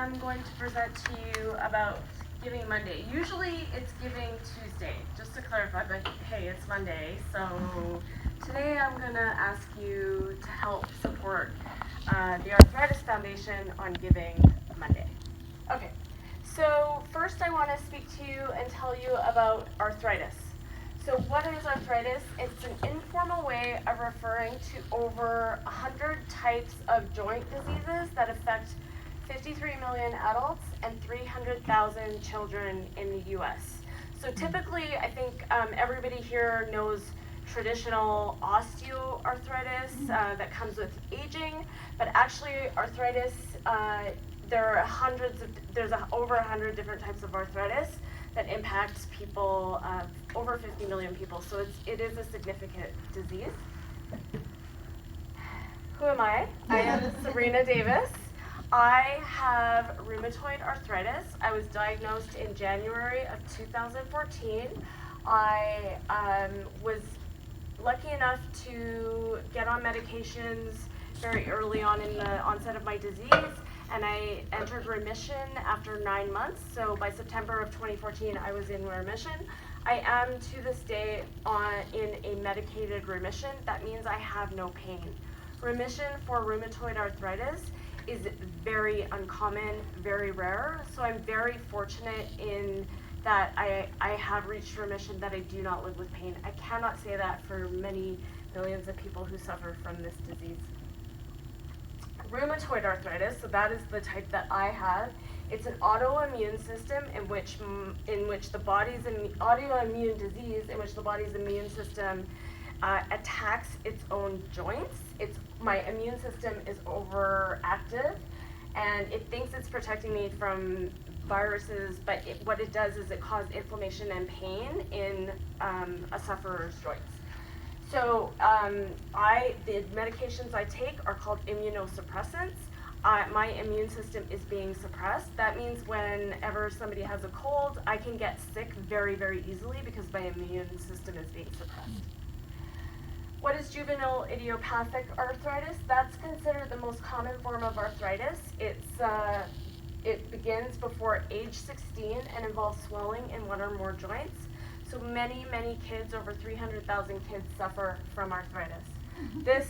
I'm going to present to you about Giving Monday. Usually it's Giving Tuesday, just to clarify, but hey, it's Monday. So today I'm going to ask you to help support the Arthritis Foundation on Giving Monday. Okay, so first I want to speak to you and tell you about arthritis. So what is arthritis? It's an informal way of referring to over 100 types of joint diseases that affect 53 million adults and 300,000 children in the US. So typically, I think everybody here knows traditional osteoarthritis that comes with aging, but actually arthritis, there's over 100 different types of arthritis that impacts people, over 50 million people. So it is a significant disease. Who am I? I am Sabrina Davis. I have rheumatoid arthritis. I was diagnosed in January of 2014. I was lucky enough to get on medications very early on in the onset of my disease, and I entered remission after 9 months. So by September of 2014, I was in remission. I am to this day in a medicated remission. That means I have no pain. Remission for rheumatoid arthritis is very uncommon, very rare. So I'm very fortunate in that I have reached remission, that I do not live with pain. I cannot say that for many millions of people who suffer from this disease. Rheumatoid arthritis, so that is the type that I have. It's an autoimmune system in which the body's autoimmune disease in which the body's immune system attacks its own joints. My immune system is overactive, and it thinks it's protecting me from viruses, but what it does is it causes inflammation and pain in a sufferer's joints. So the medications I take are called immunosuppressants. My immune system is being suppressed. That means whenever somebody has a cold, I can get sick very, very easily because my immune system is being suppressed. What is juvenile idiopathic arthritis? That's considered the most common form of arthritis. It begins before age 16 and involves swelling in one or more joints. So many, many kids, over 300,000 kids, suffer from arthritis. This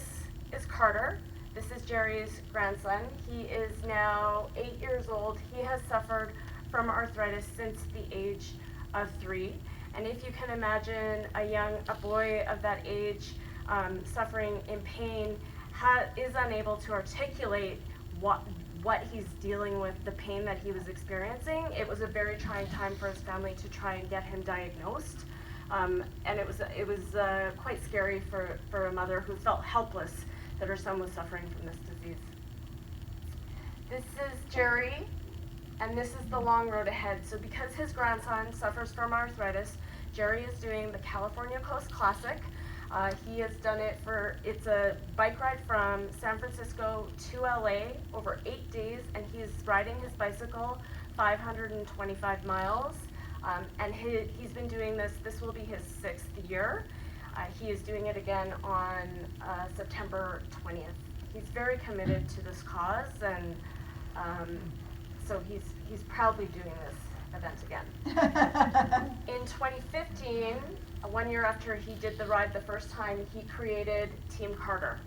is Carter. This is Jerry's grandson. He is now 8 years old. He has suffered from arthritis since the age of 3. And if you can imagine a boy of that age suffering in pain, is unable to articulate what he's dealing with, the pain that he was experiencing. It was a very trying time for his family to try and get him diagnosed. And it was quite scary for a mother who felt helpless that her son was suffering from this disease. This is Jerry, and this is the long road ahead. So because his grandson suffers from arthritis, Jerry is doing the California Coast Classic. He has done it's a bike ride from San Francisco to LA over 8 days, and he is riding his bicycle 525 miles. And he's been doing this will be his 6th year. He is doing it again on September 20th. He's very committed to this cause, and so he's proudly doing this event again. In 2015, 1 year after he did the ride the first time, he created Team Carter.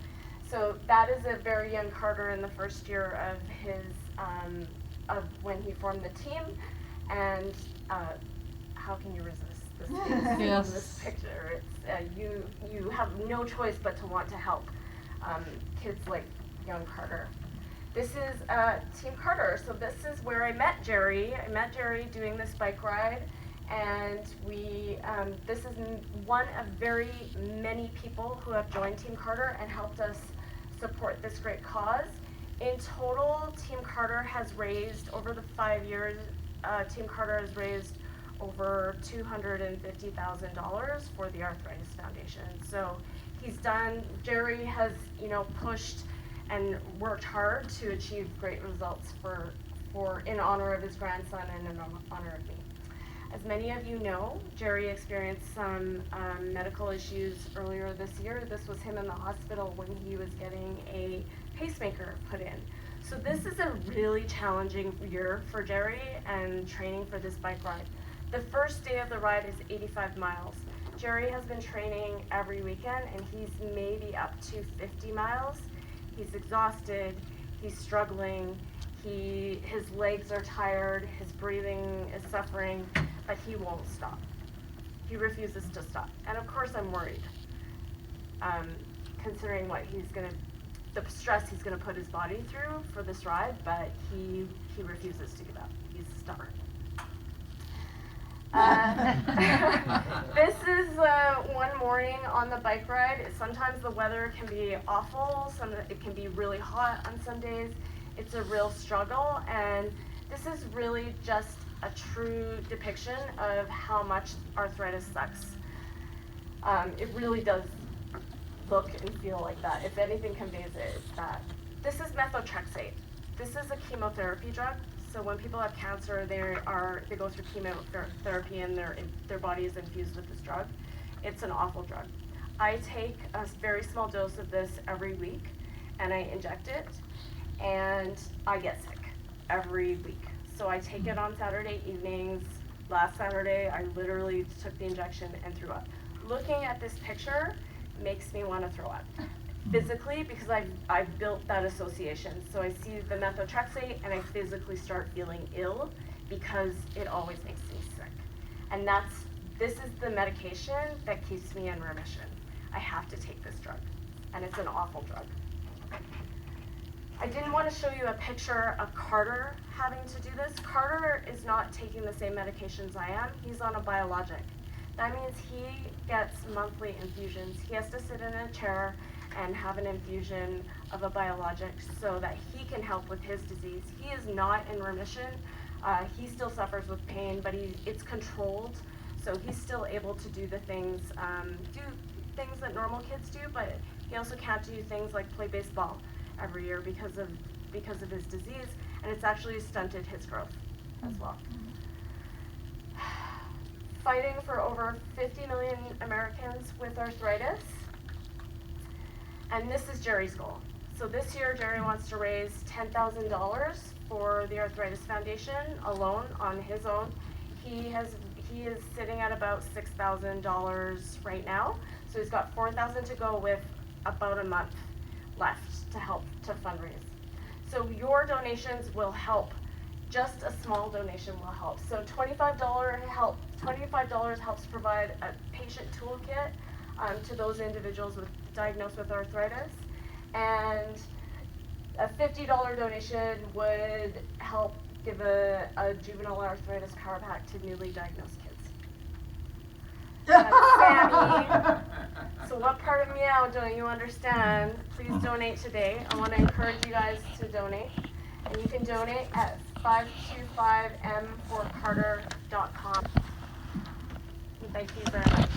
So that is a very young Carter in the first year of his of when he formed the team. And how can you resist this? Yes. This picture? It's you have no choice but to want to help kids like young Carter. This is Team Carter. So this is where I met Jerry. I met Jerry doing this bike ride, and this is one of very many people who have joined Team Carter and helped us support this great cause. In total, Team Carter has raised, over the 5 years, Team Carter has raised over $250,000 for the Arthritis Foundation. So Jerry has, pushed and worked hard to achieve great results for in honor of his grandson and in honor of me. As many of you know, Jerry experienced some medical issues earlier this year. This was him in the hospital when he was getting a pacemaker put in. So this is a really challenging year for Jerry and training for this bike ride. The first day of the ride is 85 miles. Jerry has been training every weekend and he's maybe up to 50 miles. He's exhausted, he's struggling, his legs are tired, his breathing is suffering, but he won't stop. He refuses to stop. And of course I'm worried, considering what the stress he's gonna put his body through for this ride, but he refuses to give up. He's stubborn. This is one morning on the bike ride. Sometimes the weather can be awful, it can be really hot on some days. It's a real struggle, and this is really just a true depiction of how much arthritis sucks. It really does look and feel like that. If anything conveys it, it's that. This is methotrexate. This is a chemotherapy drug. So when people have cancer, they go through chemotherapy and their body is infused with this drug. It's an awful drug. I take a very small dose of this every week, and I inject it, and I get sick every week. So I take it on Saturday evenings. Last Saturday, I literally took the injection and threw up. Looking at this picture makes me want to throw up. Physically, because I've built that association. So I see the methotrexate and I physically start feeling ill because it always makes me sick. And this is the medication that keeps me in remission. I have to take this drug, and it's an awful drug. I didn't want to show you a picture of Carter having to do this. Carter is not taking the same medications I am. He's on a biologic. That means he gets monthly infusions. He has to sit in a chair and have an infusion of a biologic so that he can help with his disease. He is not in remission. He still suffers with pain, but it's controlled, so he's still able to do the things, that normal kids do, but he also can't do things like play baseball every year because of his disease, and it's actually stunted his growth as well. Fighting for over 50 million Americans with arthritis. And this is Jerry's goal. So this year, Jerry wants to raise $10,000 for the Arthritis Foundation alone, on his own. He is sitting at about $6,000 right now. So he's got $4,000 to go with about a month left to help to fundraise. So your donations will help. Just a small donation will help. So $25 helps provide a patient toolkit to those individuals diagnosed with arthritis, and a $50 donation would help give a juvenile arthritis power pack to newly diagnosed kids. That's Sammy. So what part of meow don't you understand? Please donate today. I want to encourage you guys to donate, and you can donate at 525m4carter.com. Thank you very much.